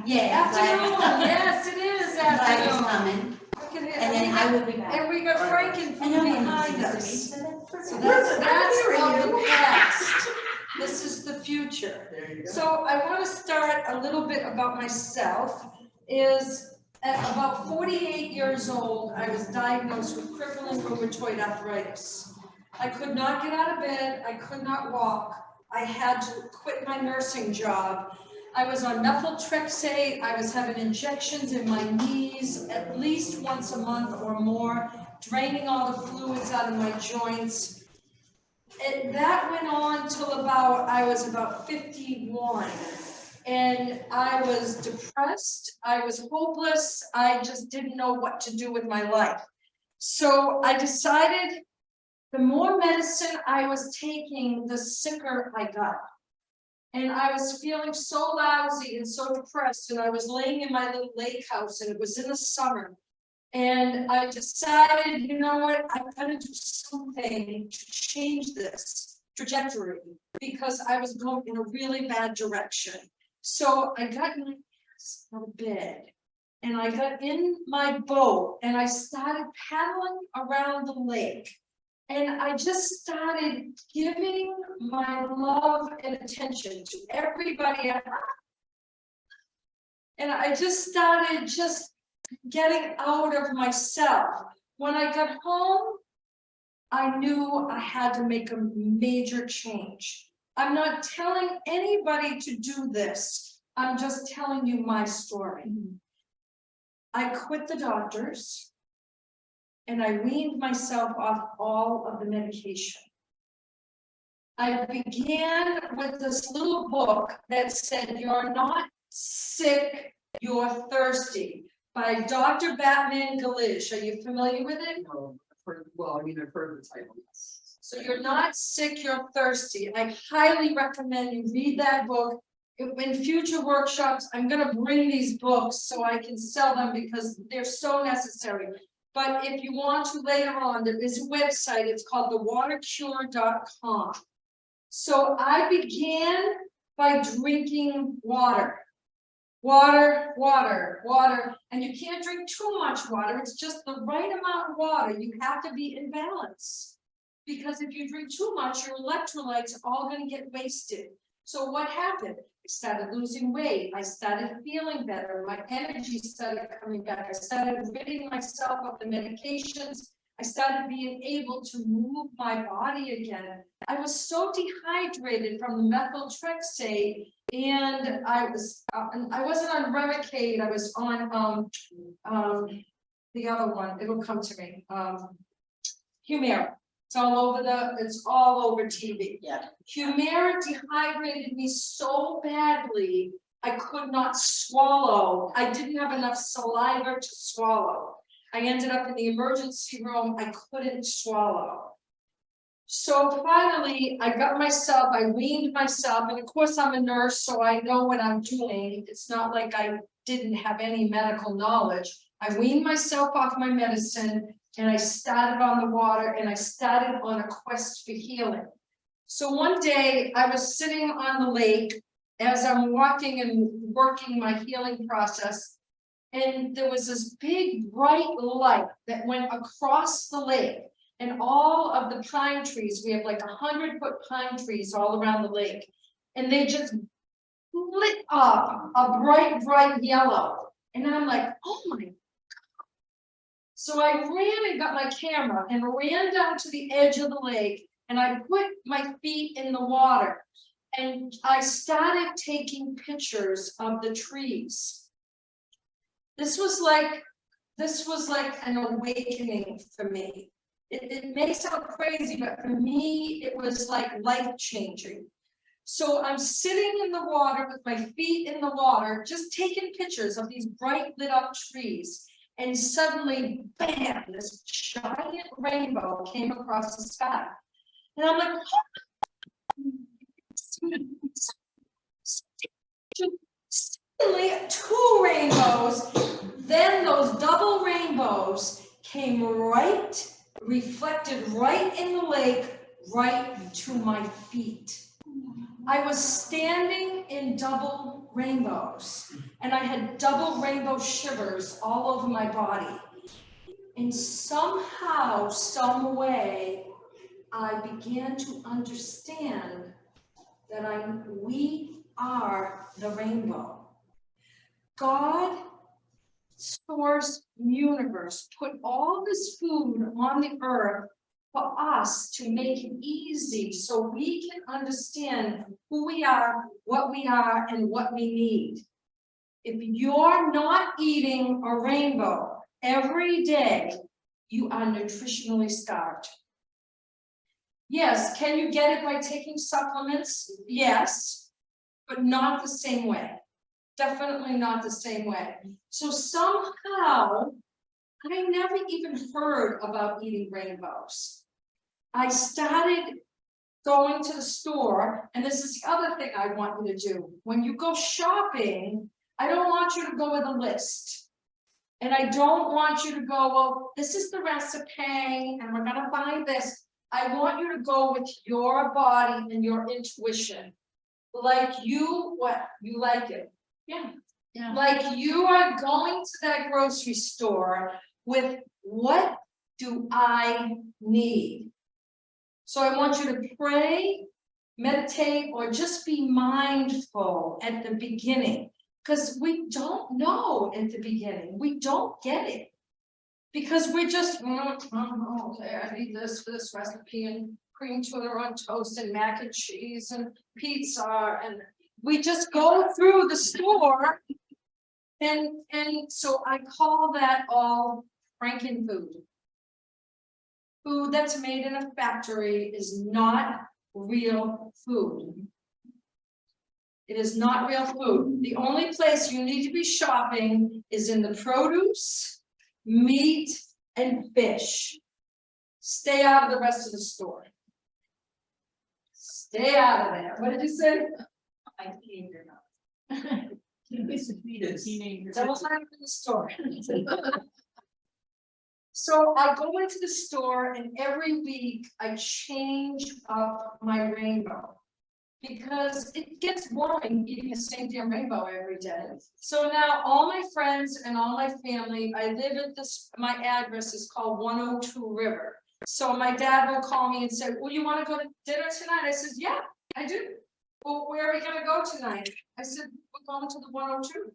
Yeah. Afternoon, yes, it is Glad it's afternoon. coming, Look at it. and then I will be back. And we got Franken from behind us. So that's I'm of hearing the you. past. This is the future. There you go. So I want to start a little bit about myself. Is at about 48 years old, I was diagnosed with crippling rheumatoid arthritis. I could not get out of bed. I could not walk. I had to quit my nursing job. I was on methotrexate. I was having injections in my knees at least once a month or more, draining all the fluids out of my joints. That went on till I was about 51. And I was depressed. I was hopeless. I just didn't know what to do with my life. So I decided the more medicine I was taking, the sicker I got. And I was feeling so lousy and so depressed, and I was laying in my little lake house, and it was in the summer. And I decided, you know what, I've got to do something to change this trajectory because I was going in a really bad direction. So I got my ass out of bed and I got in my boat and I started paddling around the lake. And I just started giving my love and attention to everybody. And I just started getting out of myself. When I got home, I knew I had to make a major change. I'm not telling anybody to do this. I'm just telling you my story. I quit the doctors and I weaned myself off all of the medication. I began with this little book that said, "You're not sick, you're thirsty," by Dr. Batman Galish. Are you familiar with it? No, I've heard the title, yes. So you're not sick, you're thirsty. I highly recommend you read that book. In future workshops, I'm going to bring these books so I can sell them because they're so necessary. But if you want to later on, there is a website. It's called thewatercure.com. So I began by drinking water. Water, water, water. And you can't drink too much water. It's just the right amount of water. You have to be in balance. Because if you drink too much, your electrolytes are all going to get wasted. So what happened? I started losing weight. I started feeling better. My energy started coming back. I started ridding myself of the medications. I started being able to move my body again. I was so dehydrated from the methotrexate, and I wasn't on Remicade. I was on the other one. It'll come to me. Humira. It's all over TV. Yeah. Humira dehydrated me so badly, I could not swallow. I didn't have enough saliva to swallow. I ended up in the emergency room. I couldn't swallow. So finally, I weaned myself, and of course I'm a nurse, so I know what I'm doing. It's not like I didn't have any medical knowledge. I weaned myself off my medicine, and I started on the water, and I started on a quest for healing. So one day I was sitting on the lake as I'm walking and working my healing process, and there was this big bright light that went across the lake, and all of the pine trees, we have like 100-foot pine trees all around the lake, and they just lit up a bright, bright yellow. And I'm like, oh my God. So I ran and got my camera and ran down to the edge of the lake, and I put my feet in the water, and I started taking pictures of the trees. This was like an awakening for me. It may sound crazy, but for me, it was like life-changing. So I'm sitting in the water with my feet in the water, just taking pictures of these bright lit up trees. And suddenly, bam, this giant rainbow came across the sky. And I'm like, suddenly 2 rainbows, then those double rainbows came reflected right in the lake, right to my feet. I was standing in double rainbows. and I had double rainbow shivers all over my body. And somehow, some way, I began to understand that we are the rainbow. God, source, universe, put all this food on the earth for us to make it easy so we can understand who we are, and what we need. If you're not eating a rainbow every day, you are nutritionally starved. Yes, can you get it by taking supplements? Yes, but not the same way. Definitely not the same way. So somehow, I never even heard about eating rainbows. I started going to the store, and this is the other thing I want you to do. When you go shopping, I don't want you to go with a list. And I don't want you to go, well, this is the recipe, and we're gonna buy this. I want you to go with your body and your intuition. Like you like it. Yeah. Yeah. Like you are going to that grocery store with, what do I need? So I want you to pray, meditate, or just be mindful at the beginning, because we don't know at the beginning. We don't get it. Because we're just, okay, I need this for this recipe, and cream tuna on toast, and mac and cheese, and pizza, and we just go through the store, and so I call that all Frankenfood. Food that's made in a factory is not real food. It is not real food. The only place you need to be shopping is in the produce, meat, and fish. Stay out of the rest of the store. Stay out of there. What did you say? I think you're not. It's a teenager. Double time in the store. So I go into the store, and every week I change up my rainbow, because it gets boring eating the same damn rainbow every day. So now all my friends and all my family, I live at this, my address is called 102 River. So my dad will call me and say, well, you want to go to dinner tonight? I said, yeah, I do. Well, where are we gonna go tonight? I said, we're going to the 102.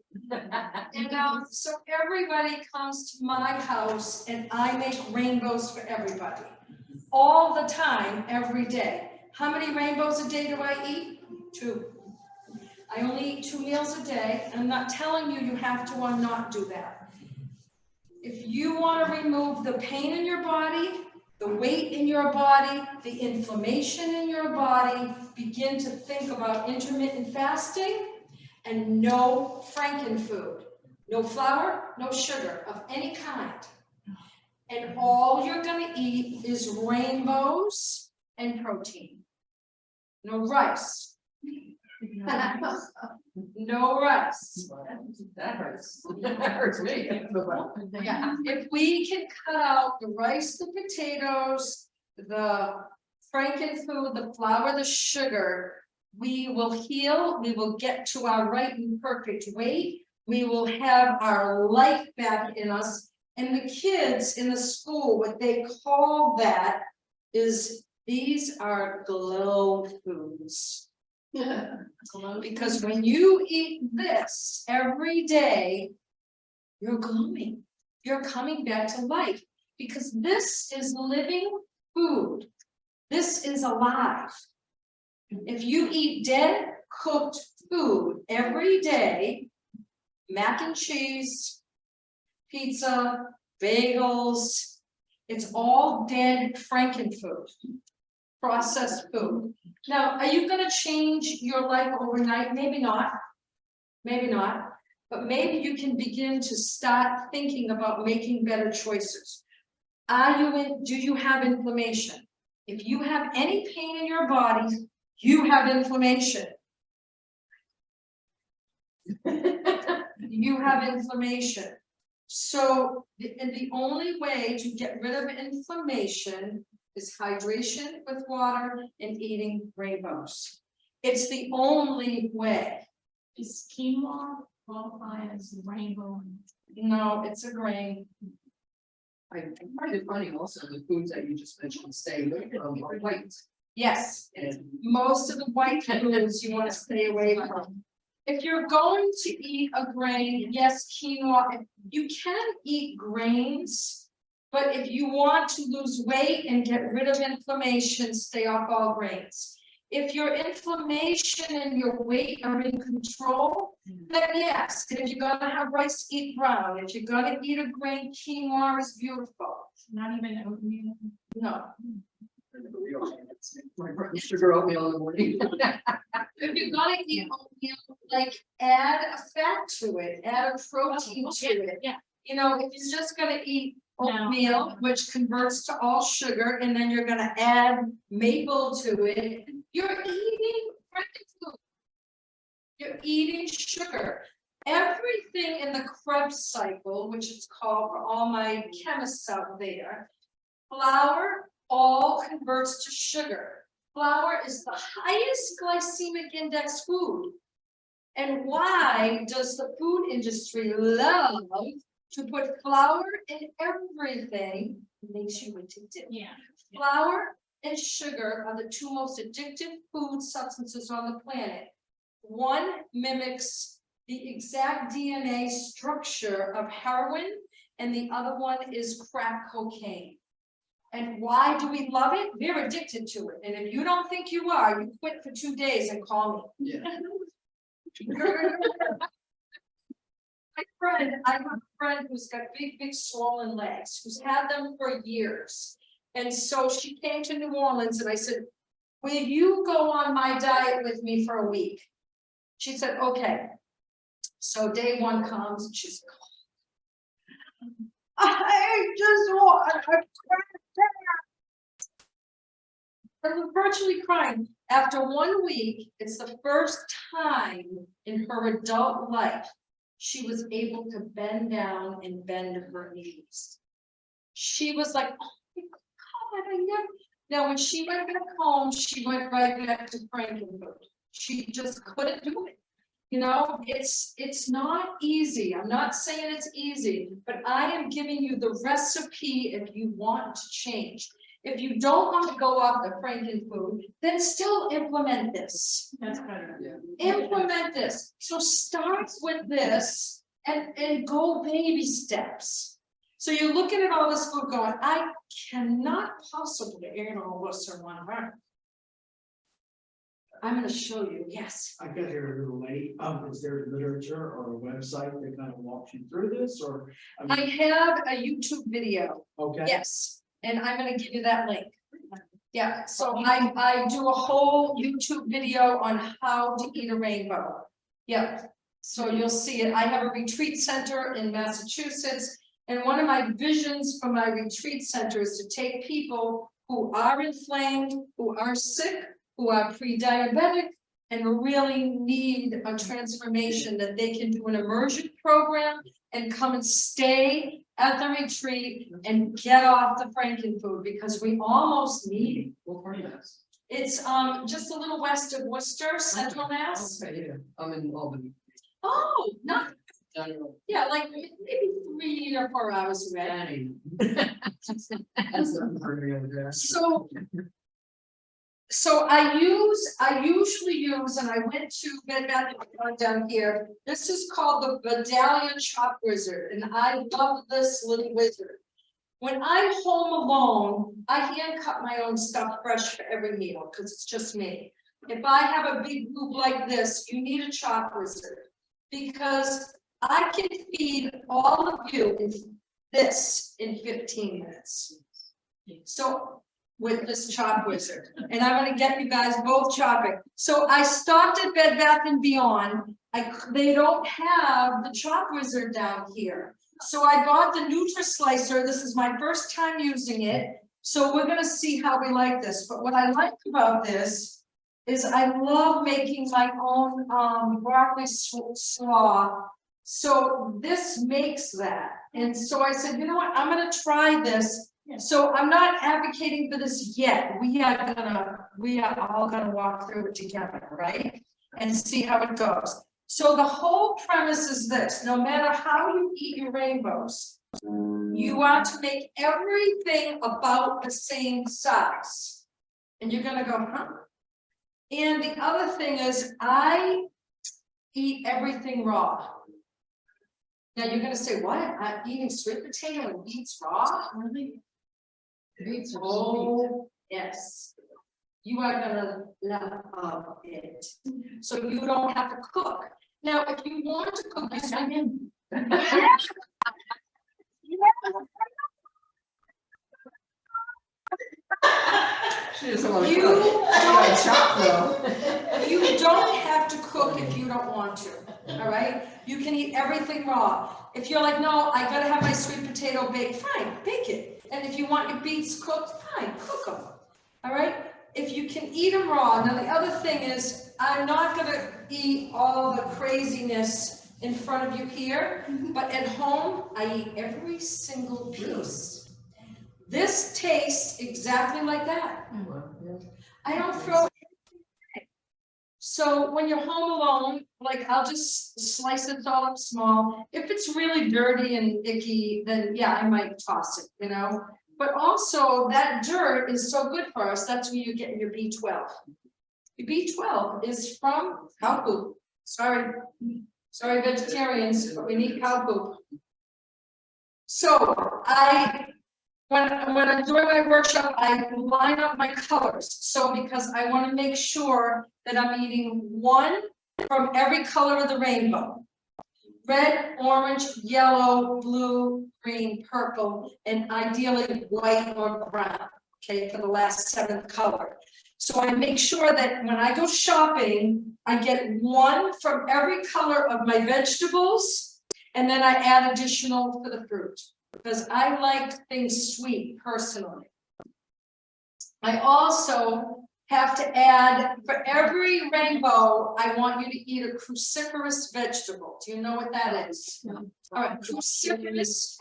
And so everybody comes to my house, and I make rainbows for everybody. All the time, every day. How many rainbows a day do I eat? 2. I only eat 2 meals a day, and I'm not telling you you have to or not do that. If you want to remove the pain in your body, the weight in your body, the inflammation in your body, begin to think about intermittent fasting and no Frankenfood. No flour, no sugar of any kind. And all you're going to eat is rainbows and protein. No rice. No rice. That hurts. That hurts me. Yeah. If we can cut out the rice, the potatoes, the Frankenfood, the flour, the sugar, we will heal. We will get to our right and perfect weight. We will have our life back in us. And the kids in the school, what they call that is, these are glow foods. Because when you eat this every day, you're glowing. You're coming back to life, because this is living food. This is alive. If you eat dead, cooked food every day, mac and cheese, pizza, bagels, it's all dead Frankenfood, processed food. Now, are you going to change your life overnight? Maybe not. Maybe not. But maybe you can begin to start thinking about making better choices. Do you have inflammation? If you have any pain in your body, you have inflammation. You have inflammation. So, the only way to get rid of inflammation is hydration with water and eating rainbows. It's the only way. Is quinoa qualify as rainbow? No, it's a grain. I find it funny also, the foods that you just mentioned, stay away from are white. Yes, And most of the white foods you want to stay away from. If you're going to eat a grain, yes, quinoa, you can eat grains. But if you want to lose weight and get rid of inflammation, stay off all grains. If your inflammation and your weight are in control, then yes. And if you're gonna have rice, eat brown. If you're gonna eat a grain, quinoa is beautiful. Not even oatmeal? No. my friend sugar oatmeal in the morning. If you're gonna eat oatmeal, like add a fat to it, add a protein to it. Yeah. You know, if you're just gonna eat No. oatmeal, which converts to all sugar, and then you're gonna add maple to it, you're eating breakfast food. You're eating sugar. Everything in the Krebs cycle, which is called for all my chemists out there, flour all converts to sugar. Flour is the highest glycemic index food. And why does the food industry love to put flour in everything? It makes you addicted. Yeah. Flour and sugar are the two most addictive food substances on the planet. One mimics the exact DNA structure of heroin, and the other one is crack cocaine. And why do we love it? We're addicted to it. And if you don't think you are, you quit for 2 days and call me. Yeah. I have a friend who's got big swollen legs, who's had them for years. And so she came to New Orleans and I said, will you go on my diet with me for a week? She said, okay. So day one comes and she's like, I just want I was virtually crying. After 1 week, it's the first time in her adult life she was able to bend down and bend her knees. She was like, oh my God, I never. Now, when she went back home, she went right back to Frankenfood. She just couldn't do it. You know, it's not easy. I'm not saying it's easy, but I am giving you the recipe if you want to change. If you don't want to go off the Frankenfood, then still implement this. That's better. Yeah. Implement this. So start with this and go baby steps. So you're looking at all this food going, I cannot possibly eat all this in 1 hour. I'm going to show you. Yes. I got here a little late. Is there literature or a website that kind of walks you through this, or? I have a YouTube video. Okay. Yes. And I'm going to give you that link. Yeah. So I do a whole YouTube video on how to eat a rainbow. Yeah. So you'll see it. I have a retreat center in Massachusetts. And one of my visions for my retreat center is to take people who are inflamed, who are sick, who are pre-diabetic, and really need a transformation, that they can do an immersion program and come and stay at the retreat and get off the Frankenfood, because we almost need it. What part of that? It's just a little west of Worcester, Central Mass. Okay, yeah, I'm in Albany. Oh, not, General. yeah, like maybe 3 or 4 hours away. That's not hurry over there. So I usually use, and I went to Bed Bath & Beyond down here. This is called the Vidalia Chop Wizard, and I love this little wizard. When I'm home alone, I hand cut my own stuff fresh for every meal because it's just me. If I have a big group like this, you need a chop wizard, because I can feed all of you in 15 minutes. So with this chop wizard, and I'm going to get you guys both chopping. So I stopped at Bed Bath & Beyond. They don't have the chop wizard down here. So I bought the Nutri-Slicer. This is my first time using it. So we're going to see how we like this. But what I like about this is I love making my own broccoli slaw. So this makes that. And so I said, you know what, I'm going to try this. So I'm not advocating for this yet. We are all gonna walk through it together, right? And see how it goes. So the whole premise is this: no matter how you eat your rainbows, you are to make everything about the same size. And you're gonna go, huh? And the other thing is, I eat everything raw. Now you're gonna say, what? I'm eating sweet potato and beets raw? Beets are sweet. Oh, yes. You are gonna love it. So you don't have to cook. Now, if you want to cook, She doesn't want to You cook. She got don't- a chop though. you don't have to cook if you don't want to, all right? You can eat everything raw. If you're like, no, I gotta have my sweet potato baked, fine, bake it. And if you want your beets cooked, fine, cook them, all right? If you can eat them raw. Now, the other thing is, I'm not gonna eat all the craziness in front of you here, but at home, I eat every single piece. This tastes exactly like that. I don't throw. So when you're home alone, like I'll just slice it all up small. If it's really dirty and icky, then yeah, I might toss it, you know? But also that dirt is so good for us. That's where you get your B12. Your B12 is from cow poop. Sorry vegetarians, but we need cow poop. So when I'm doing my workshop, I line up my colors. So because I want to make sure that I'm eating one from every color of the rainbow: red, orange, yellow, blue, green, purple, and ideally white or brown, okay, for the last 7th color. So I make sure that when I go shopping, I get one from every color of my vegetables, and then I add additional for the fruit, because I like things sweet personally. I also have to add, for every rainbow, I want you to eat a cruciferous vegetable. Do you know what that is? All right, cruciferous,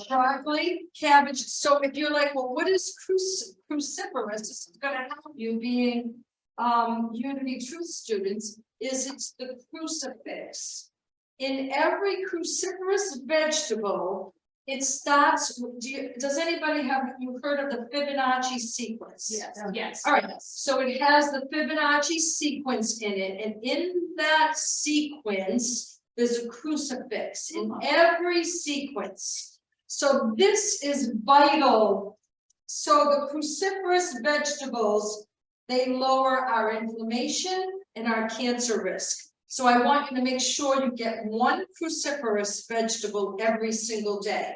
broccoli, cabbage. So if you're like, well, what is cruciferous? This is gonna help you being Unity Truth students, is it's the crucifix. In every cruciferous vegetable, it starts, does anybody have, you heard of the Fibonacci sequence? Yes, yes. All right, so it has the Fibonacci sequence in it, and in that sequence, there's a crucifix in every sequence. So this is vital. So the cruciferous vegetables, they lower our inflammation and our cancer risk. So I want you to make sure you get one cruciferous vegetable every single day.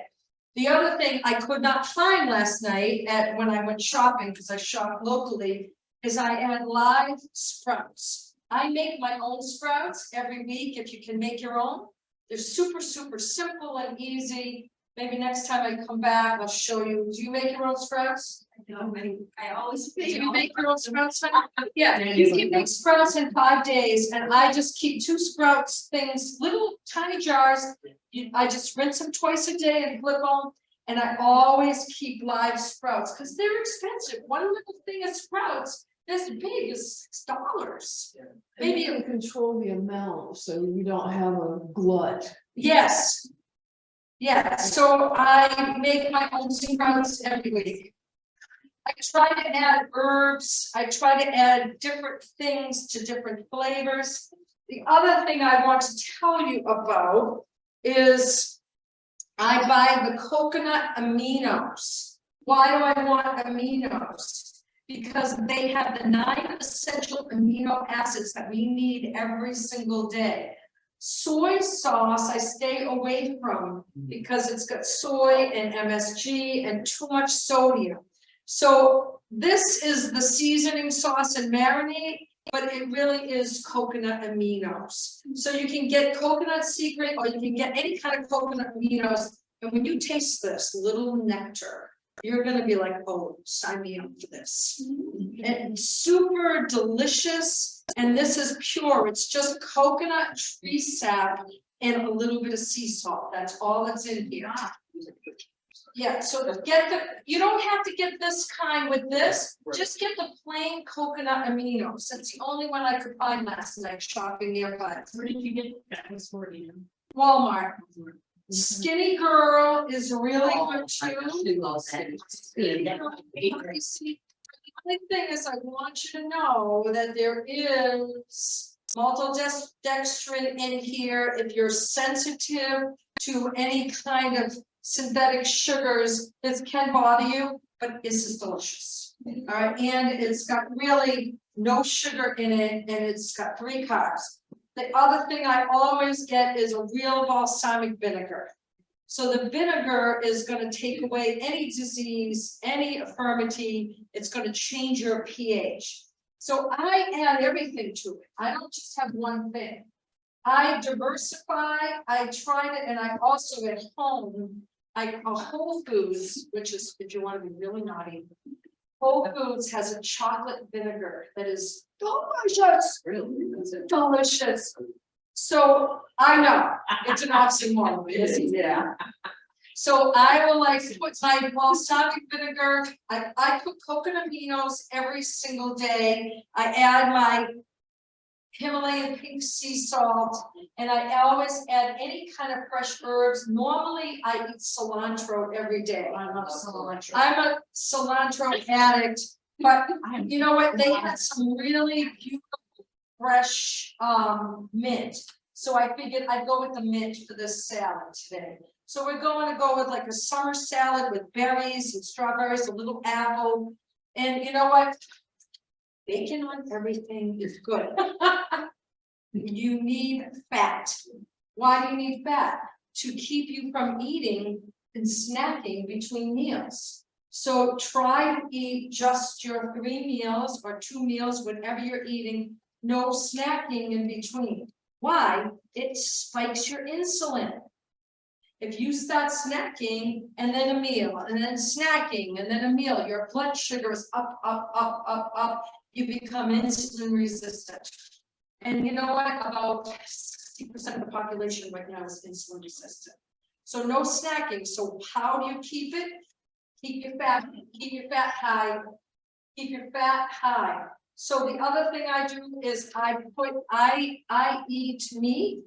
The other thing I could not find last night when I went shopping, because I shop locally, is I add live sprouts. I make my own sprouts every week. If you can make your own, they're super, super simple and easy. Maybe next time I come back, I'll show you. Do you make your own sprouts? I always. Do you make your own sprouts? Yeah, you can make sprouts in 5 days, and I just keep 2 sprouts things, little tiny jars. I just rinse them twice a day and flip them, and I always keep live sprouts because they're expensive. One little thing of sprouts as big as $6. Maybe you can control the amount so you don't have a glut. Yes. Yeah, so I make my own sprouts every week. I try to add herbs. I try to add different things to different flavors. The other thing I want to tell you about is I buy the coconut aminos. Why do I want aminos? Because they have the 9 essential amino acids that we need every single day. Soy sauce I stay away from because it's got soy and MSG and too much sodium. So this is the seasoning sauce and marinade, but it really is coconut aminos. So you can get coconut secret, or you can get any kind of coconut aminos. And when you taste this little nectar, you're gonna be like, oh, sign me up for this. And super delicious. And this is pure. It's just coconut tree sap and a little bit of sea salt. That's all that's in here. Yeah, so get you don't have to get this kind with this, Right. just get the plain coconut aminos. That's the only one I could find last night shopping nearby. Where did you get that? Was for you. Walmart. Skinny Girl is really Oh, good I too. actually love it. I see. The only thing is, I want you to know that there is maltodextrin in here. If you're sensitive to any kind of synthetic sugars, this can bother you, but this is delicious. All right, and it's got really no sugar in it, and it's got 3 carbs. The other thing I always get is a real balsamic vinegar. So the vinegar is gonna take away any disease, any infirmity, it's gonna change your pH. So I add everything to it, I don't just have one thing. I diversify, I try to, and I also at home, Whole Foods, which is, if you wanna be really naughty. Whole Foods has a chocolate vinegar that is delicious. Really? Is it? Delicious. So I know it's an oxymoron, isn't it? Yeah. So I will like put my balsamic vinegar, I put coconut aminos every single day. I add my Himalayan pink sea salt, and I always add any kind of fresh herbs. Normally I eat cilantro every day. I love cilantro. I'm a cilantro addict, but you know what? They had some really beautiful fresh mint. So I figured I'd go with the mint for this salad today. So we're going to go with like a summer salad with berries and strawberries, a little apple. And you know what? Bacon on everything is good. You need fat. Why do you need fat? To keep you from eating and snacking between meals. So try to eat just your 3 meals or 2 meals, whatever you're eating, no snacking in between. Why? It spikes your insulin. If you start snacking and then a meal and then snacking and then a meal, your blood sugar is up, up, up, up, up. You become insulin resistant. And you know what? About 60% of the population right now is insulin resistant. So no snacking. So how do you keep it? Keep your fat high. Keep your fat high. So the other thing I do is I eat meat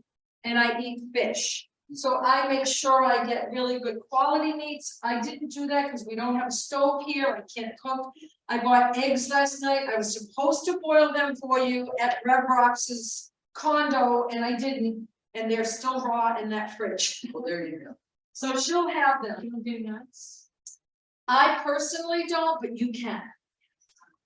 and I eat fish. So I make sure I get really good quality meats. I didn't do that because we don't have a stove here. I can't cook. I bought eggs last night. I was supposed to boil them for you at Rev Rox's condo and I didn't. And they're still raw in that fridge. Well, there you go. So she'll have them. You do nuts? I personally don't, but you can.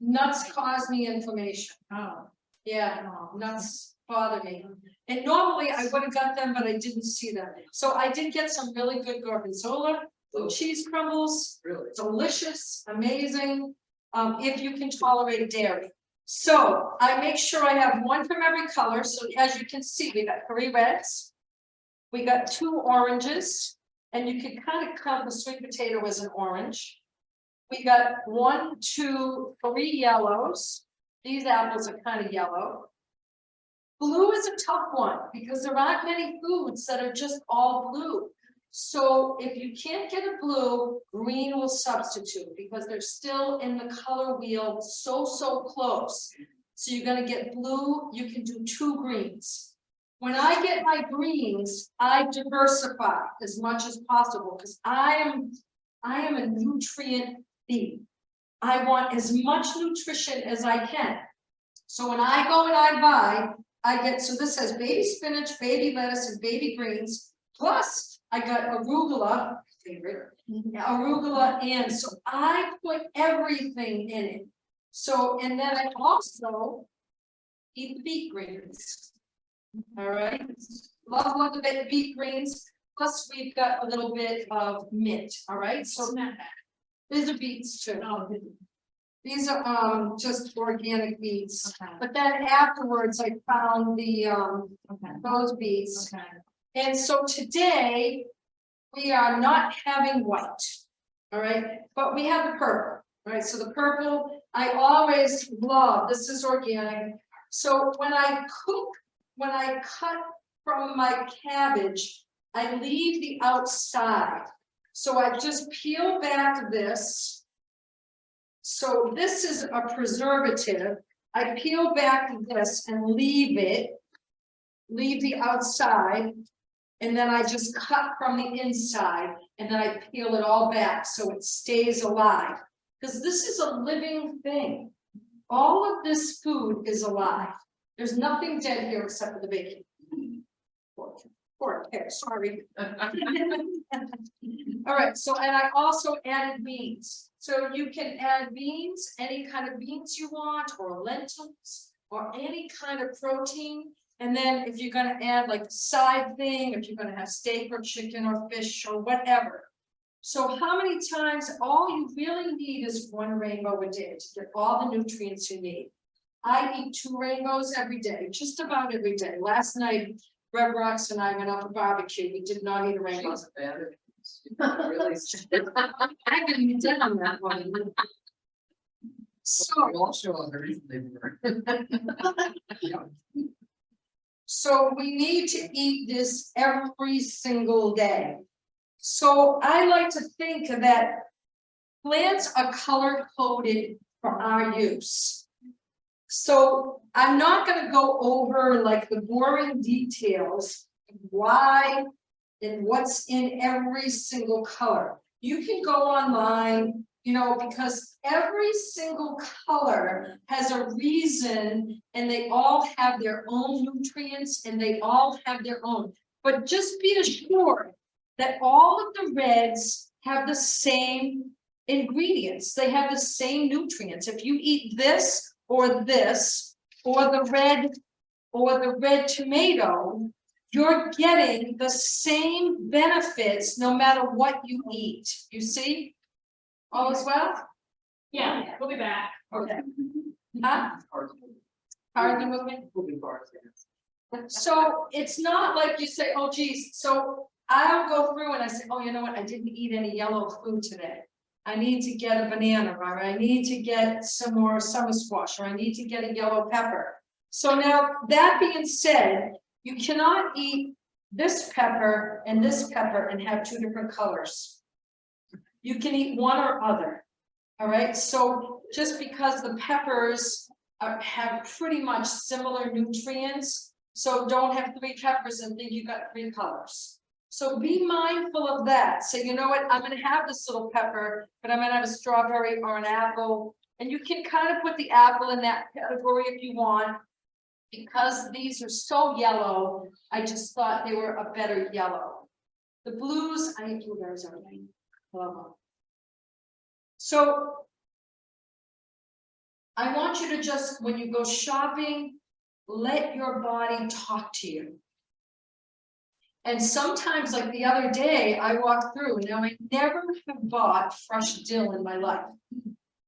Nuts cause me inflammation. Oh. Yeah, nuts bother me. And normally I would have got them, but I didn't see them. So I did get some really good gorgonzola, blue cheese crumbles, Really? delicious, amazing. If you can tolerate dairy. So I make sure I have one from every color. So as you can see, we got 3 reds. We got 2 oranges, and you can kind of count the sweet potato as an orange. We got 1, 2, 3 yellows. These apples are kind of yellow. Blue is a tough one because there aren't many foods that are just all blue. So if you can't get a blue, green will substitute because they're still in the color wheel so close. So you're gonna get blue, you can do 2 greens. When I get my greens, I diversify as much as possible because I am a nutrient bee. I want as much nutrition as I can. So when I go and I buy, so this has baby spinach, baby lettuce, and baby greens, plus I got arugula, favorite, arugula, and so I put everything in it. So, and then I also eat the beet greens. All right, love the beet greens, plus we've got a little bit of mint, all right? So Not bad. these are beets too. Oh, good. These are just organic beets. Okay. But then afterwards, I found the Okay. those beets. Okay. And so today, we are not having white. All right, but we have the purple. All right, so the purple, I always love, this is organic. So when I cook, when I cut from my cabbage, I leave the outside. So I just peel back this. So this is a preservative. I peel back this and leave it, leave the outside, and then I just cut from the inside, and then I peel it all back so it stays alive. Because this is a living thing. All of this food is alive. There's nothing dead here except for the bacon. Okay, sorry. All right, so, and I also added beans. So you can add beans, any kind of beans you want, or lentils, or any kind of protein. And then if you're gonna add like a side thing, if you're gonna have steak or chicken or fish or whatever. So how many times, all you really need is one rainbow a day to get all the nutrients you need. I eat 2 rainbows every day, just about every day. Last night, Rev Rox and I went out for barbecue. We did not eat a rainbow. Wasn't bad. Really. I'm gonna be dead on that one. So, We all show on the reason they were. so we need to eat this every single day. So I like to think that plants are color coded for our use. So I'm not gonna go over like the boring details of why and what's in every single color. You can go online, you know, because every single color has a reason and they all have their own nutrients and they all have their own. But just be assured that all of the reds have the same ingredients. They have the same nutrients. If you eat this, or the red tomato, you're getting the same benefits no matter what you eat. You see? All is well? Yeah, we'll be back. Okay. Huh? Pardon the movement? Moving parts, yes. So it's not like you say, oh geez, so I'll go through and I say, oh, you know what, I didn't eat any yellow food today. I need to get a banana, or I need to get some more summer squash, or I need to get a yellow pepper. So now, that being said, you cannot eat this pepper and have 2 different colors. You can eat one or other. All right, so just because the peppers have pretty much similar nutrients, so don't have 3 peppers and think you got 3 colors. So be mindful of that. Say, you know what, I'm gonna have this little pepper, but I'm gonna have a strawberry or an apple. And you can kind of put the apple in that category if you want. Because these are so yellow, I just thought they were a better yellow. The blues, I eat blueberries already. Love them. So I want you to just, when you go shopping, let your body talk to you. And sometimes, like the other day, I walked through, and now I never have bought fresh dill in my life.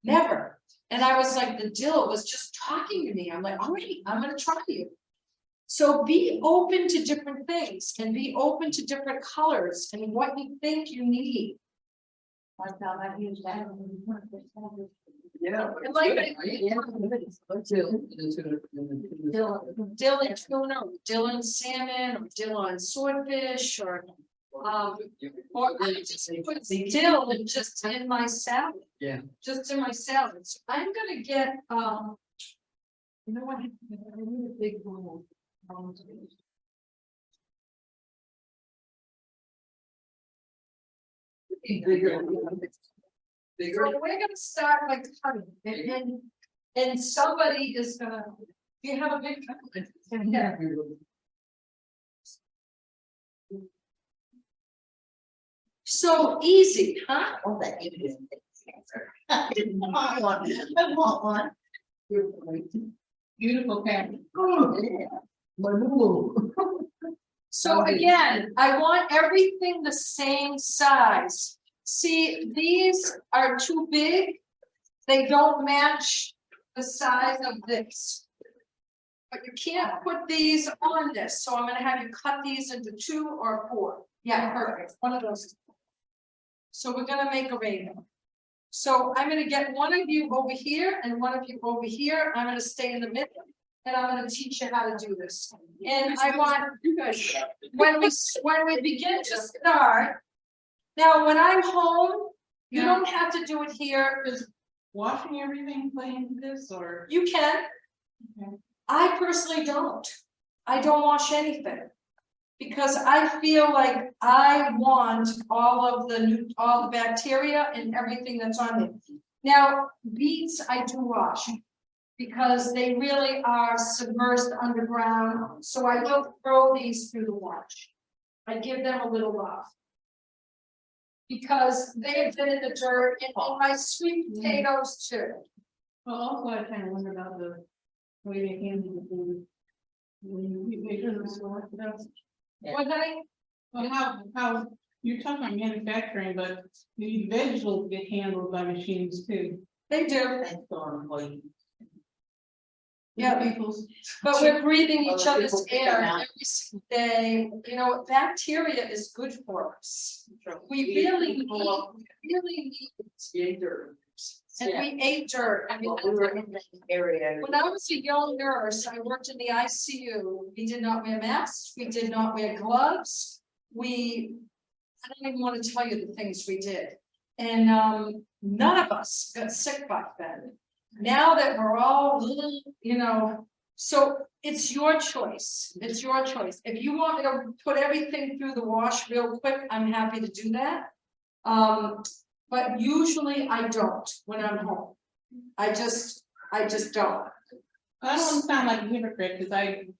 Never. And I was like, the dill was just talking to me. I'm like, all right, I'm gonna try you. So be open to different things and be open to different colors and what you think you need. Yeah. I like it. Dill and tuna, or dill and salmon, or dill on swordfish, or I just put dill just in my salad. Yeah. Just in my salad. So I'm gonna get you know what? I need a big bowl. Bigger. So we're gonna start like cutting, and somebody is gonna. Do you have a big? Yeah. So easy, huh? Oh, that is. I didn't want one. I want one. Beautiful family. Oh, my little. So again, I want everything the same size. See, these are too big. They don't match the size of this. But you can't put these on this, so I'm gonna have you cut these into 2 or 4. Yeah, perfect, one of those. So we're gonna make a rainbow. So I'm gonna get one of you over here and one of you over here. I'm gonna stay in the middle. And I'm gonna teach you how to do this. And I want, when we begin to start, Now, when I'm home, you Yeah. don't have to do it here, Is washing everything play into this or? you can. Okay. I personally don't. I don't wash anything. Because I feel like I want all the bacteria and everything that's on it. Now, beets I do wash. Because they really are submersed underground, so I will throw these through the wash. I give them a little love. Because they have been in the dirt, and my sweet potatoes too. Well, also I kind of wonder about the way they handle the food. When you make it in the store, that's, What honey? well, how, you're talking about manufacturing, but the vegetables get handled by machines too. They do, And storm point. yeah, People's. but we're breathing each Other other's people pick air them out. every single day. You know, bacteria is good for us. We really need it. And we ate dirt. I mean, Well, we were in the area. when I was a young nurse, I worked in the ICU. We did not wear masks. We did not wear gloves. I don't even want to tell you the things we did. And none of us got sick back then. Now that we're all, you know, so it's your choice. It's your choice. If you want me to put everything through the wash real quick, I'm happy to do that. But usually I don't when I'm home. I just don't. I don't want to sound like a hypocrite, because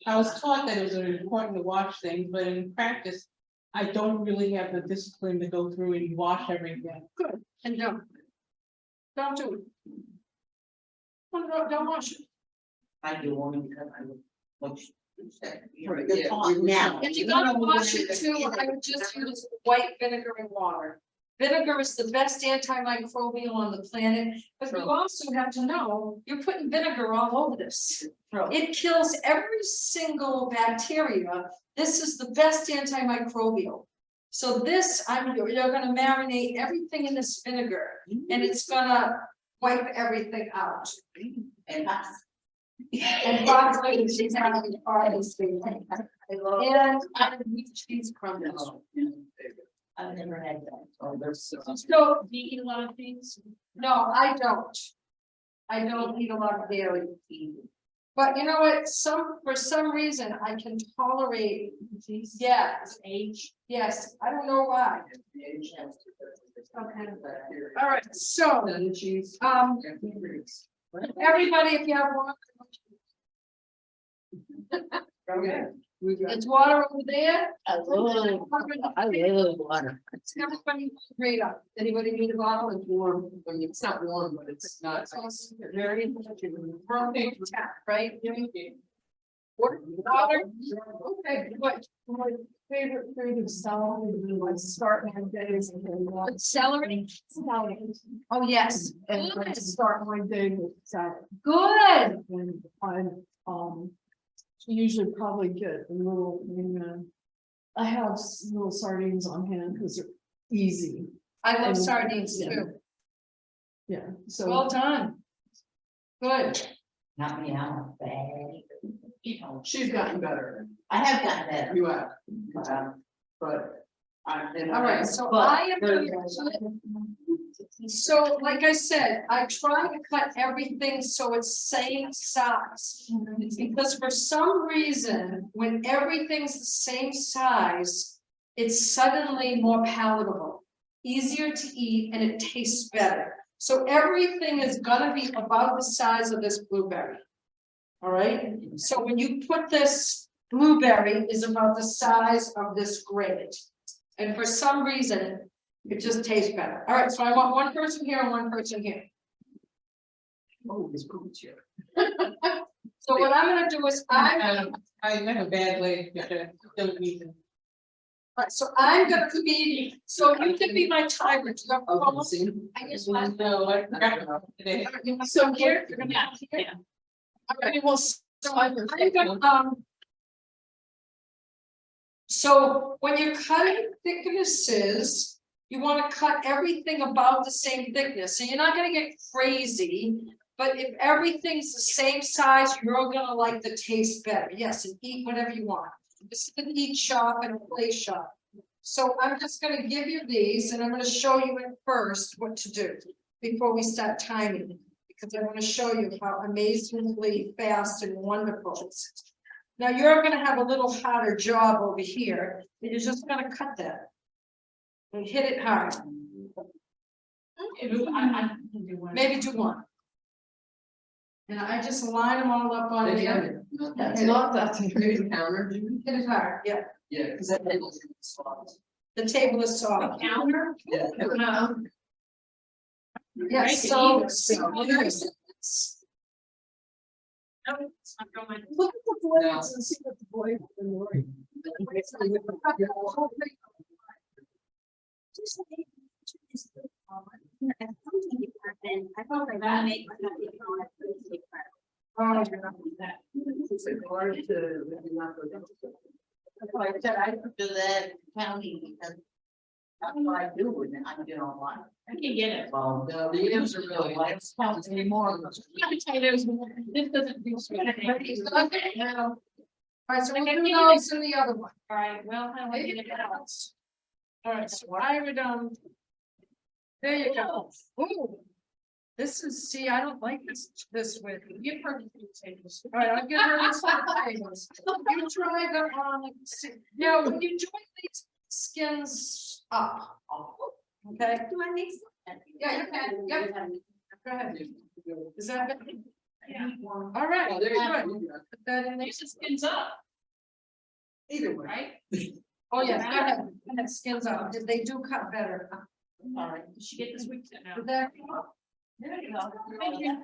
I was taught that it was important to wash things, but in practice, I don't really have the discipline to go through and wash everything. Good, and don't do it. Don't wash it. I do only because I would. Which. Yeah, Now. If you're gonna wash it too, I would just use white vinegar and water. Vinegar is the best antimicrobial on the planet, but you also have to know, you're putting vinegar all over this. It kills every single bacteria. This is the best antimicrobial. So this, you're gonna marinate everything in this vinegar, and it's gonna wipe everything out. And us. And probably she's having parties. And cheese crumbles. I've never had that. Oh, there's. So, Do you eat a lot of things? no, I don't. I don't eat a lot of dairy. But you know what, for some reason, I can tolerate, yes, Age. yes, I don't know why. Okay. All right, so, Cheese. everybody, if you have one. Okay. We got. It's water over there. I love water. Everybody straight up. Anybody need a bottle? It's warm, I mean, it's not warm, but it's not. Very perfect tap, right? Water. Okay, what? My favorite food is salad, and I start my days with Celery. salad. Oh, yes. And I start my day with salad. Good. And I'm, usually probably get a little, I have little sardines on hand because they're easy. I love sardines too. Yeah, so. Well done. Good. Not me, I'm a bad. She's gotten better, I have gotten better. you have, but. All right, so But I am gonna. So like I said, I try to cut everything so it's same size. Because for some reason, when everything's the same size, it's suddenly more palatable, easier to eat, and it tastes better. So everything is gonna be about the size of this blueberry. All right, so when you put this blueberry is about the size of this grape. And for some reason, it just tastes better. All right, so I want one person here and one person here. Oh, it's good here. So what I'm gonna do is I have a bad leg, but I don't need them. so I'm gonna be, so you can be my timer. Do you have a Oh, phone? see? I just want. No, I forgot today. So here, you're gonna have here. All right, well, so I'm gonna, so when you're cutting thicknesses, you want to cut everything about the same thickness. So you're not gonna get crazy, but if everything's the same size, you're gonna like the taste better. Yes, and eat whatever you want. This is an eat shop and a play shop. So I'm just gonna give you these and I'm gonna show you at first what to do before we start timing. Because I want to show you how amazingly fast and wonderful it is. Now you're gonna have a little harder job over here. You're just gonna cut that. And hit it hard. Maybe do one. And I just line them all up on Maybe here. That's Not that. maybe the counter, Hit it hard, yeah. yeah, because that table's in the spot. The table is soft. Counter? Yeah. Yes, so. Look at the blades and see what the blade. I thought that made. It's like hard to, maybe not go down. I said I could do that county because that's what I do with it. I do online. I can get it. Well, no, the ends are really like. Counts anymore. Potatoes, this doesn't do sweet. Now. All right, so we'll do those in the other one. All right, well, I Maybe it helps. All right, so I would, there you go. Ooh. This is, see, I don't like this with, give her the potatoes. All right, I'll give her this potatoes. You try the, now, when you join these skins up, okay? Do I make some? Yeah, you can, yeah. Go ahead. Is that good? Yeah. All right, Oh, there you good. go. Put that in there. There's the skins up, Either way. right? Oh, yes, go ahead. Go ahead, skins up. They do cut better. All right, you should get this week now. Did that? There you go. Thank you. You know,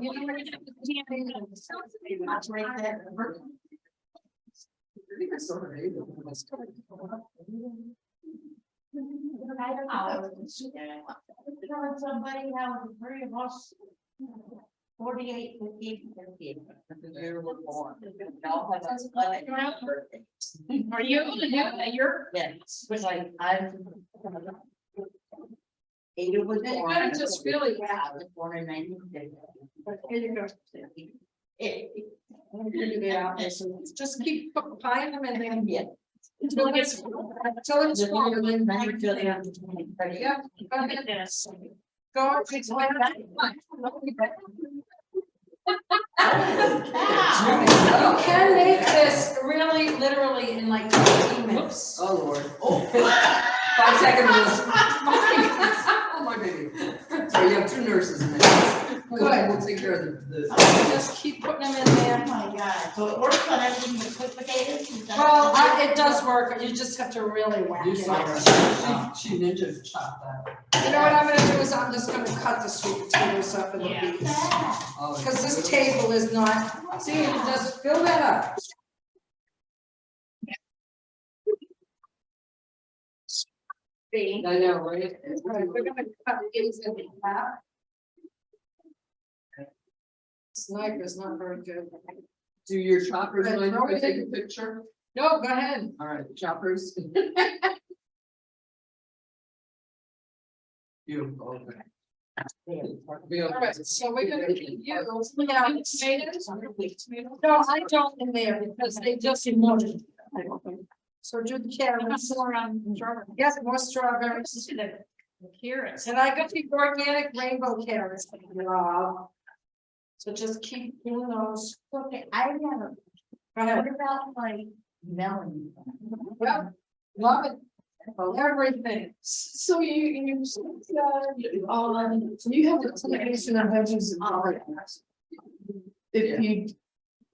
we're gonna put the damn thing in. That's right there. I think I saw her name. I don't know. Telling somebody how the three of us. 48, 50, 50. The year we're born. Y'all have us 11 birthdays. Are you, you're? Yes, was like, Ada was And you born. gotta just really I was born in 1950. Here you go. Yeah, so just keep buying them and then. Yeah. Until it's full, and then. Yeah, go ahead. Yes. Go, it's like that. You can make this really literally in like 15 minutes. Oh, Lord. Oh. 5 seconds. Oh, my baby. So you have 2 nurses in there. Good. We'll take care of the. Just keep putting them in Oh there. my God, so it works on everything but sweet potatoes? Is that- Well, it does work, you just have to really whack You it. saw her. She ninja chopped that. You know what I'm gonna do is I'm just gonna cut the sweet potatoes up in the Yeah. piece. Oh, Cause this table is not, see, just fill that up. I know, right? Right, we're gonna cut these in half. This knife is not very good. Do your choppers Right, mind throw if I it take in. a picture? No, go ahead. All right, choppers. Beautiful, okay. All right, so we're gonna use, yeah, tomatoes. No, I don't in there because they just emoted. So do the carrots. Yes, more strawberries. Carrots. And I got the organic rainbow carrots. Rob. So just keep doing those. Okay, I have a, Go what ahead. about my melon? Well, love it. Everything. So you have a combination of veggies and vegetables. If you,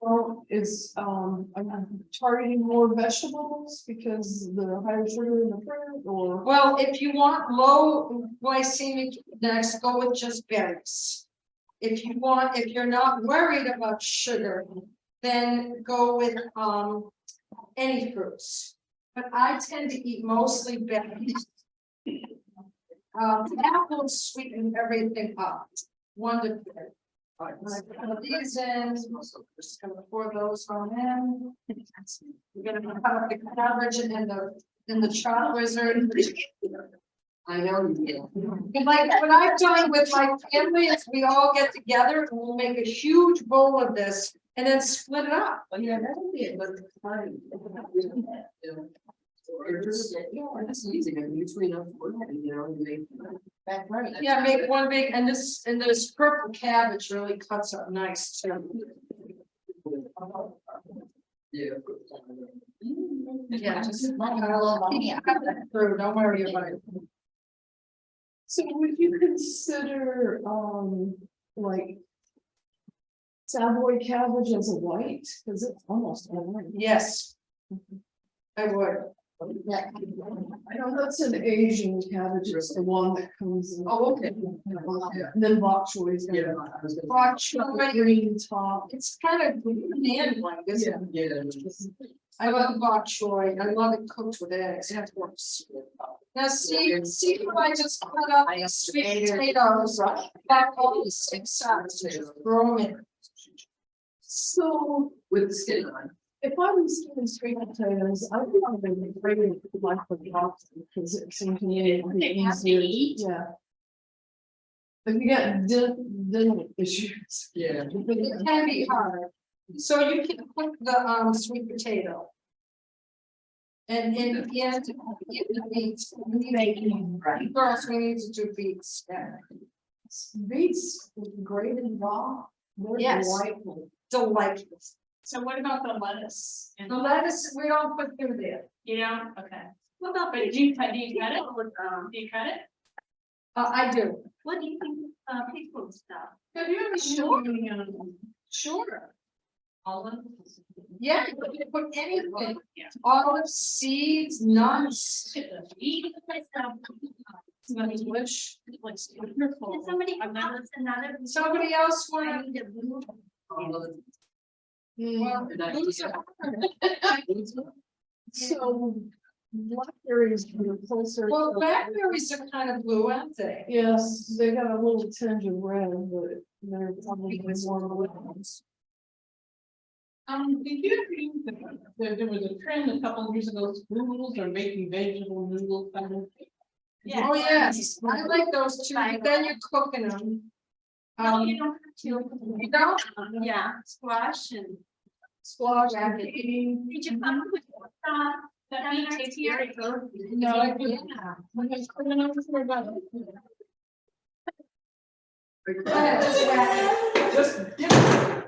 well, it's, I'm targeting more vegetables because the higher sugar in the fruit or. Well, if you want low glycemic index, go with just berries. If you want, if you're not worried about sugar, then go with any fruits. But I tend to eat mostly berries. Apples sweeten everything up wonderfully. All right, I'm gonna put these in, just gonna pour those on in. We're gonna cut up the cabbage and then the chop wizard. I know you do. And like what I've done with my family is we all get together and we'll make a huge bowl of this and then split it up. Well, yeah, that would be a good party. burgers. Yeah, that's easy, I mean, between a four, you know, you make. That's right. Yeah, make one big, and this purple cabbage really cuts up nice too. Yeah. Yeah, just. Through, don't worry about it. So would you consider, like. Savoy cabbage as a white, because it's almost all white. Yes. I would. I know that's an Asian cabbage, it's the one that comes in. Oh, okay. And then bok choy is Yeah, gonna I was gonna. Bok have a choy, green top. it's kind of green like, isn't it? Yeah. I love bok choy, I love it cooked with eggs, it works. Now, see if I just cut up these sweet potatoes, back all the 6 sides, just throw them in. So With the skin on. if I was doing sweet potatoes, I would probably bring it like the box because it seems to me it'd be easier. Yeah. If you got dinner issues. Yeah. It can be hard, so you can cook the sweet potato. And in the end, it beets, Right. girls, we need to do beets, yeah. Beets grated raw. They're Yes. delightful. Delightful. So what about the lettuce? The lettuce, we don't put through there. You know, okay. What about, but do you cut it? Do you cut it? I do. What do you think, people stuff? Have you ever shown? Sure. Olive? Yeah, you can put anything, Yeah. olive seeds, nuts. Somebody wish, like, wonderful. Did somebody I've come up never- with another? Somebody else I wanna? need a blue. Well, those are- So blackberries are closer. Well, blackberries are kind of blue, aren't they? Yes, they got a little tinge of red, but they're probably more ones. Did you ever use there was a trend a couple of years ago, noodles or making vegetable noodles kind of. Yeah. Oh, yes, I like those too, but then you're cooking them. You don't have to. You don't? Yeah, squash and. Squash. Did you come up with, that meat tastes very good? No, I didn't. Go ahead, just whack it. Just give it.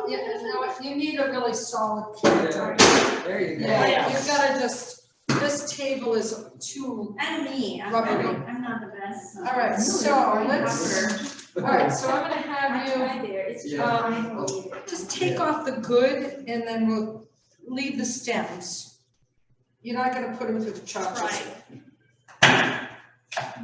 Yeah, no, you need a really solid. Yeah. There you go. Yeah, you've gotta just, this table is too. And me, Rubbery. I'm not the best. All right, so let's, all right, so I'm gonna have you. There, it's. Yeah. Just take off the good and then we'll leave the stems. You're not gonna put them through the chopper. Right.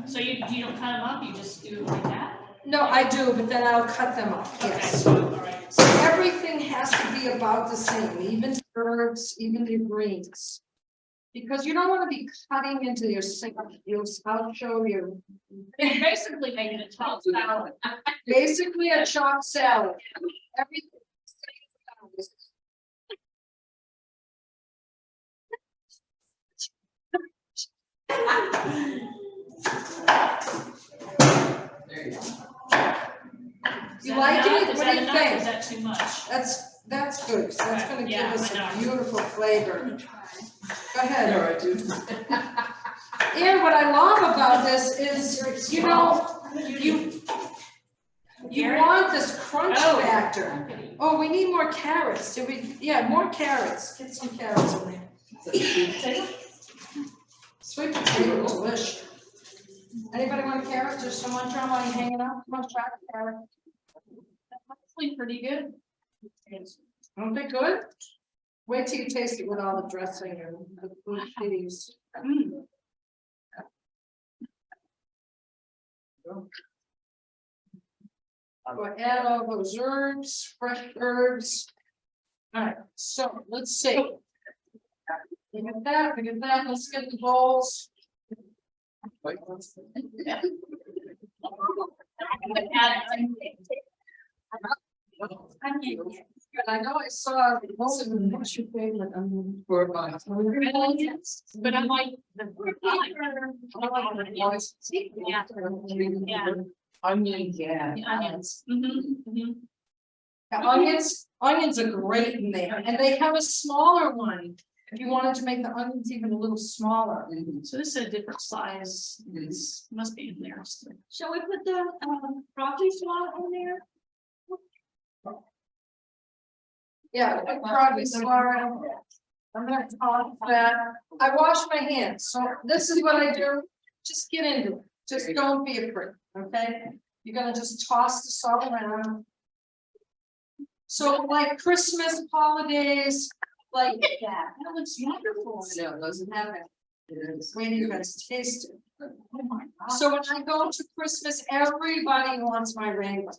So you don't cut them up, you just do it like that? No, I do, but then I'll cut them up, yes. Okay, all right. So everything has to be about the same, even herbs, even your greens. Because you don't wanna be cutting into your sink, I'll show you. You're basically making a chopped salad. Basically a chopped salad. Everything. There you go. Is You that like enough? it? Is What that do you enough, or think? Is that too much? That's good, 'cause that's gonna give Yeah, us I a know. beautiful flavor. Go ahead. All right, dude. And what I love about this is, you know, you want this crunch Oh. factor. Oh, we need more carrots. Did we? Yeah, more carrots. Get some carrots in there. Sweet potato, delicious. Anybody want a carrot? Just someone trying while you're hanging out? Come on, try a carrot. That's actually pretty good. Don't they good? Wait till you taste it with all the dressing and the blue cheese. Mm. We'll add all those herbs, fresh herbs. All right, so let's see. We got that, let's get the bowls. I know I saw. What's your favorite? For mine. But I like the. Yeah. Onion, yeah. The onions. Mhm. Yeah, onions are great in there, and they have a smaller one. If you wanted to make the onions even a little smaller. So this is a different size, it's, must be in there. Shall we put the, broccoli swallow in there? Yeah, probably sorry. I'm gonna toss that. I wash my hands, so this is what I do. Just get into it. Just don't be afraid, okay? You're gonna just toss the salt around. So like Christmas, holidays, like that. That looks wonderful. No, it doesn't happen. It is. When you guys taste it. Oh my God. So when I go to Christmas, everybody wants my rainbow.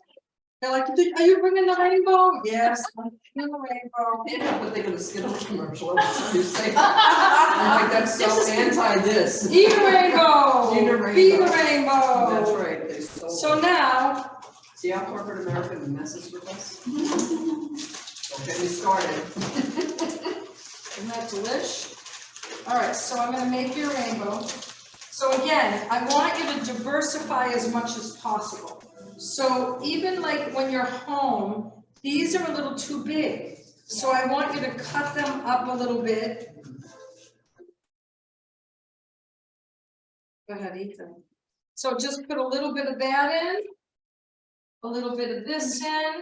They're like, are you bringing the rainbow? Yes, I'm bringing the rainbow. They know what they're gonna Skittles commercial every time you say that. I'm like, that's so anti this. Eat a rainbow. Eat a Be the rainbow. rainbow. That's right. They stole So it. now, See how corporate America messes with us? Don't get me started. isn't that delish? All right, so I'm gonna make your rainbow. So again, I want you to diversify as much as possible. So even like when you're home, these are a little too big. So I want you to cut them up a little bit. Go ahead, eat them. So just put a little bit of that in, a little bit of this in,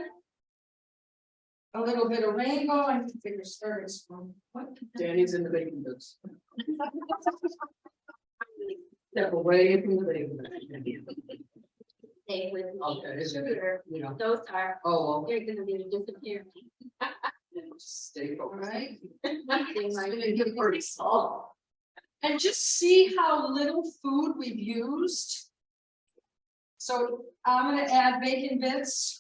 a little bit of rainbow. I can figure starting spoon. What? Danny's in the baking boots. Step away from the baking boots. Stay with me. Okay, is it, you know, Those are, oh, they're gonna be disappearing. just stay All focused. right. Nothing like Gonna get pretty soft. And just see how little food we've used. So I'm gonna add bacon bits.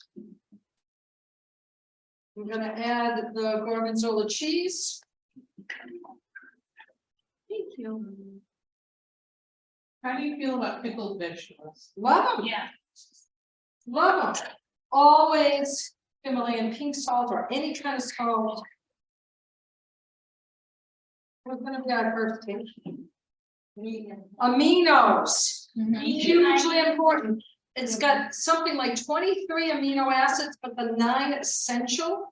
I'm gonna add the gorgonzola cheese. Thank you. How do you feel about pickled vegetables? Love them, Yeah, love them. Always Himalayan pink salt or any kind of salt. What's gonna be our first thing? Aminos, hugely important. It's got something like 23 amino acids, but the 9 essential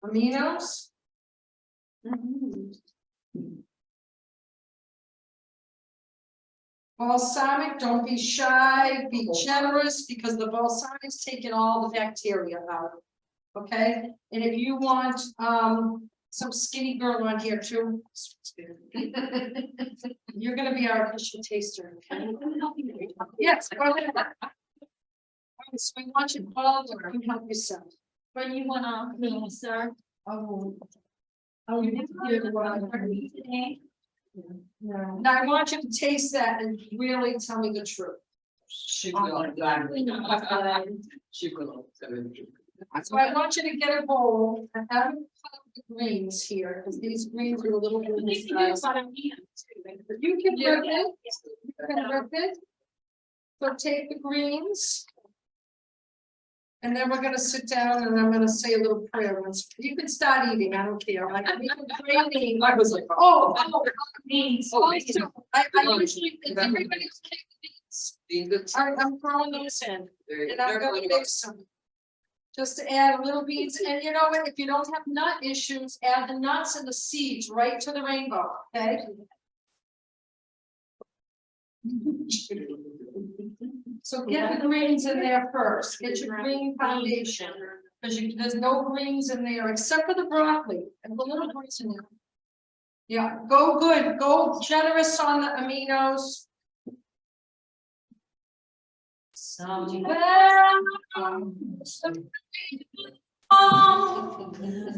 aminos. Balsamic, don't be shy, be generous, because the balsamic's taking all the bacteria out. Okay, and if you want some skinny girl on here too. You're gonna be our official taster. Okay? Yes, go ahead. So we want you all to come help yourself. When you wanna, sir. Oh. You need to do the one for me today. Now I want you to taste that and really tell me the truth. She will. We know it's good. She will. So I want you to get a bowl and have cut up the greens here, because these greens are a little bit. You can do it by hand too. You can rip it. You can rip it. So take the greens. And then we're gonna sit down and I'm gonna say a little prayer once. You can start eating, I don't care. Like, I was like, oh, Beans. I usually, if everybody's taking beans, I'm throwing those in. And I'm gonna mix them. Just to add a little beans, and you know what, if you don't have nut issues, add the nuts and the seeds right to the rainbow, okay? So get the greens in there first, get your green foundation, because there's no greens in there except for the broccoli, and the little greens in there. Yeah, go good, go generous on the aminos.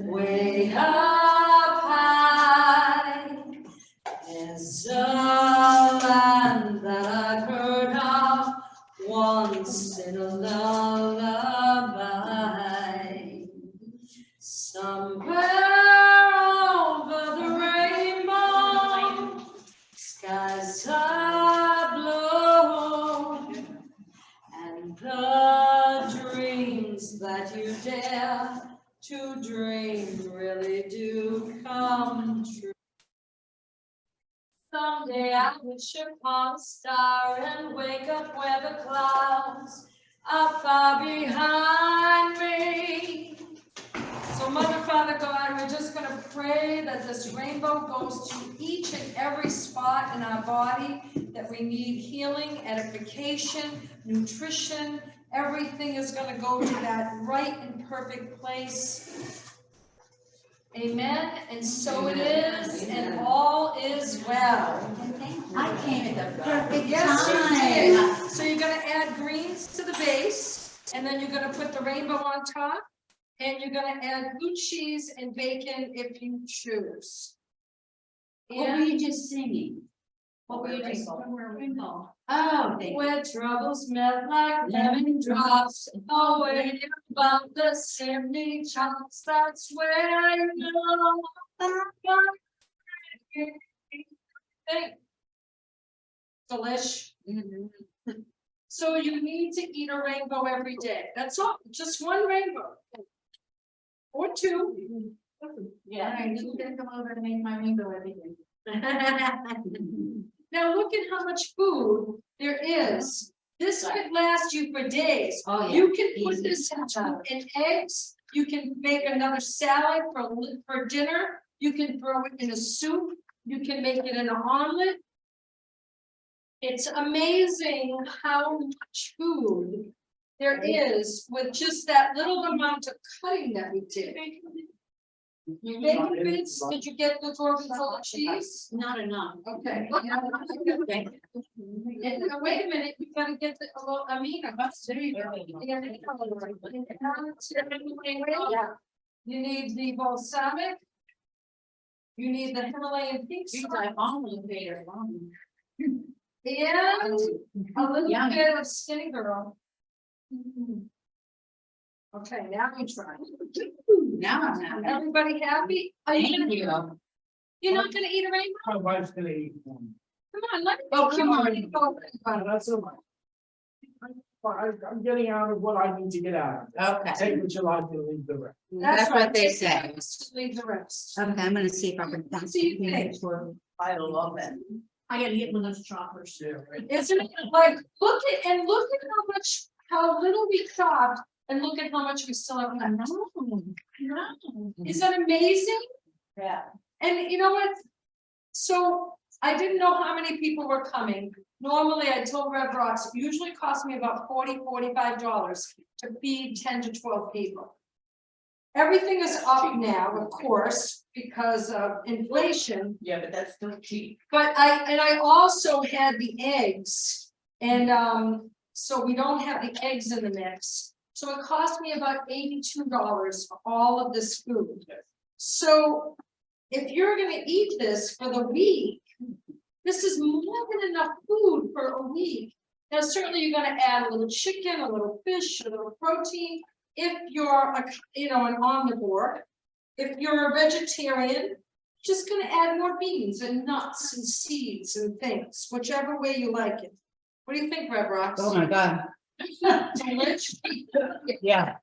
Way up high is a land that I've heard of once in a lullaby. Somewhere over the rainbow, skies are blue, and the dreams that you dare to dream really do come true. Someday I wish upon a star and wake up where the clouds are far behind me. So So Mother, Father God, we're just gonna pray that this rainbow goes to each and every spot in our body that we need healing, edification, nutrition. Everything is gonna go to that right and perfect place. Amen, and so it is, and all is well. I came at the perfect Yes, you time. did. So you're gonna add greens to the base, and then you're gonna put the rainbow on top, and you're gonna add blue cheese and bacon if you choose. What were you just singing? What were you just? Oh, thank you. Where troubles melt like lemon drops, away about the chimney tops, that's where I know. Delish. So you need to eat a rainbow every day. That's all, just one rainbow. Or two. Yeah, all right, you can come over and make my rainbow everything. Now look at how much food there is. This could last you for days. Oh, yeah. You can put Easy. this in eggs. You can make another salad for dinner. You can throw it in a soup. You can make it in an omelet. It's amazing how much food there is with just that little amount of cutting that we did. Bacon bits, did you get the gorgonzola cheese? Not enough. Okay. And wait a minute, you gotta get the, a little amino. There you go. Yeah. You need the balsamic. You need the Himalayan pink salt. And a little Yummy. bit of skinny girl. Okay, now we try. Now I'm happy. Everybody happy? Are you Thank gonna, you. you're not gonna eat a rainbow? My wife's gonna eat one. Come on, let me. Oh, come on. That's all right. I'm getting out of what I need to get out of. Okay, Take what you like and leave the rest. that's right, what they take the say. rest, leave the rest. Okay, I'm gonna see if I can. What do you think? I love it. I gotta get one of those choppers. Yeah, right. Isn't it like, look at how much, how little we chopped, and look at how much we still have left. Is that amazing? Yeah. And you know what? So I didn't know how many people were coming. Normally, I told Rev Rocks, it usually costs me about $45 to feed 10 to 12 people. Everything is up now, of course, because of inflation. Yeah, but that's still cheap. But I also had the eggs, and so we don't have the eggs in the mix. So it cost me about $82 for all of this food. So if you're gonna eat this for the week, this is more than enough food for a week. Now, certainly you're gonna add a little chicken, a little fish, a little protein. If you're an omnivore, if you're a vegetarian, just gonna add more beans and nuts and seeds and things, whichever way you like it. What do you think, Rev Rocks? Oh, my God. Delish? Yeah,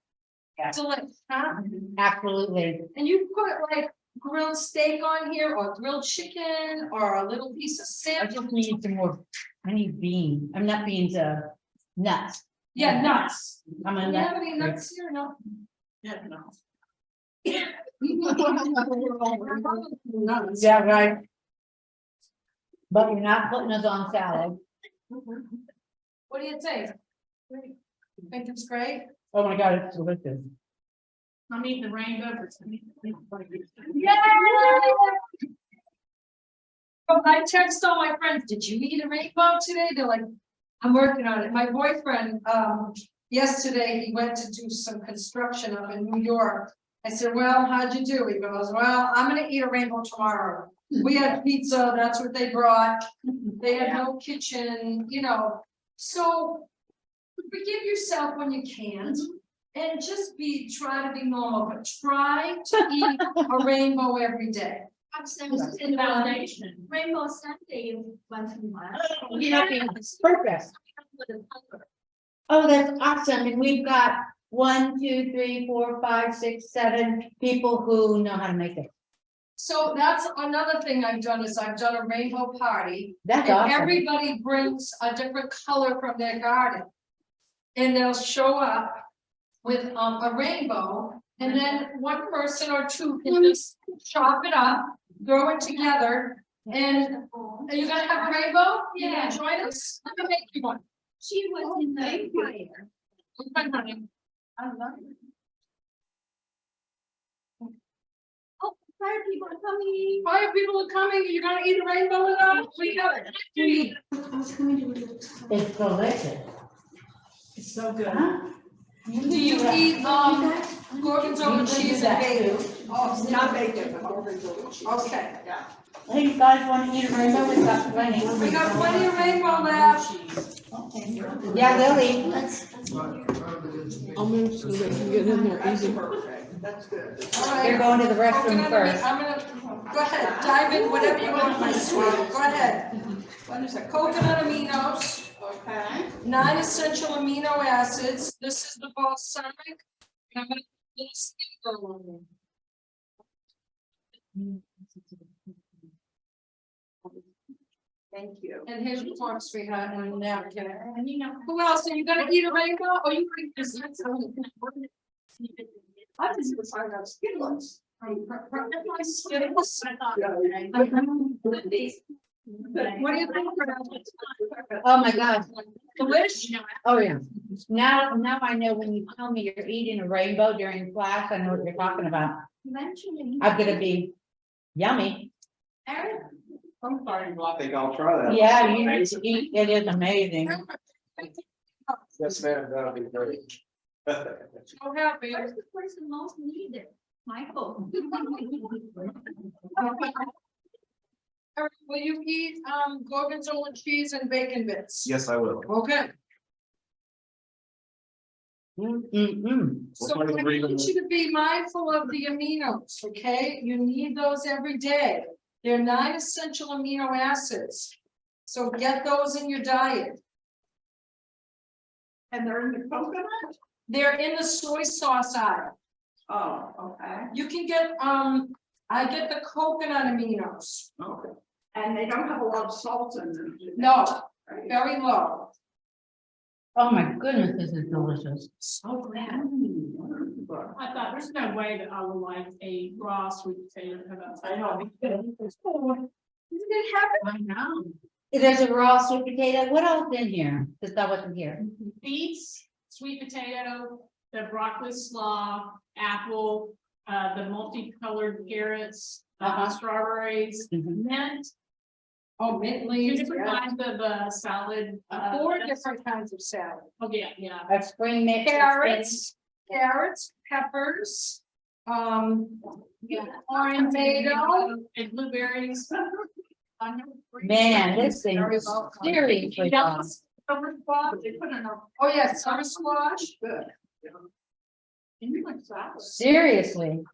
Delish, huh? absolutely. And you put like grilled steak on here, or grilled chicken, or a little piece of I salmon. just need some more, I need beans, I'm not beans, nuts. Yeah, nuts. I'm Do a you nut. have any nuts here? No. Yeah, no. Nuts. Yeah, right. But you're not putting us on salad. What do you think? You think it's great? Oh my God, it's delicious. I'm eating the rainbow. Yay! So I text all my friends, did you eat a rainbow today? They're like, I'm working on it. My boyfriend, yesterday, he went to do some construction up in New York. I said, well, how'd you do? He goes, well, I'm gonna eat a rainbow tomorrow. We had pizza, that's what they brought. They had no kitchen, so forgive yourself when you can't. And just try to be normal, but try to eat a rainbow every day. In validation. Rainbow Sunday once in a while. It's perfect. Oh, that's awesome. And we've got 1, 2, 3, 4, 5, 6, 7 people who know how to make it. So that's another thing I've done is I've done a rainbow party. That's And awesome. everybody brings a different color from their garden. And they'll show up with a rainbow, And then one person or two can just chop it up, throw it together, and are you gonna have a rainbow? You gonna join us? Let me make you one. She was in the fire. Okay, honey. I love it. Oh, fire people are coming. Fire people are coming, you're gonna eat a rainbow with us? We got it. It's delicious. It's so good. Do you eat, gorgonzola cheese and bacon? Oh, not bacon, but gorgonzola cheese. Okay. Yeah. Hey, you guys wanna eat a rainbow? We've got plenty. We got plenty of rainbow left. Yeah, Lily. I'll move so they can get in there That's easy. perfect, that's good. All They're right. going to the restroom Coconut, first. I'm gonna, go ahead, dive in, whatever you want, my sweet, go ahead. What is it? Coconut aminos, Okay. 9 essential amino acids, this is the balsamic. And I'm gonna put a little skin on there. Thank you. And here's your fork, sweetheart, and a napkin. Who else, are you gonna eat a rainbow, or you gonna just? I just was talking about Skitless. My skin was- Yeah. What do you think? Oh, my God. Delish? Oh, yeah. Now I know when you tell me you're eating a rainbow during class, I know what you're talking about. Eventually. I'm gonna be yummy. Eric, I'm sorry. I think I'll try that. Yeah, you need to eat. It is amazing. Yes, ma'am, that'll be great. So happy. where's the person most needed? Michael. Eric, will you eat gorgonzola cheese and bacon bits? Yes, I will. Okay, so What kind of I reason- need you to be mindful of the aminos, okay? You need those every day. They're 9 essential amino acids. So get those in your diet. And they're in the coconut? They're in the soy sauce aisle. Oh, okay. You can get, I get the coconut aminos. Okay. And they don't have a lot of salt in them. do they? No, Right. very low. Oh, my goodness, this is delicious. So glad. I thought there's no way that I would like a raw sweet potato. I know. Isn't it happen? I know. There's a raw sweet potato. What else in here? Because that wasn't here. Beets, sweet potato, the broccoli slaw, apple, the multicolored carrots, strawberries, Mhm. mint, Oh, mint 2 leaves, different yeah. kinds of salad. 4 different kinds of salad. Oh, yeah. A spring mix. of Carrots, peppers, Yeah. tomato. And blueberries. Man, this thing is seriously bomb. Summer spot, they put in a. Oh, yes, summer squash. Good. And you like salad. Seriously.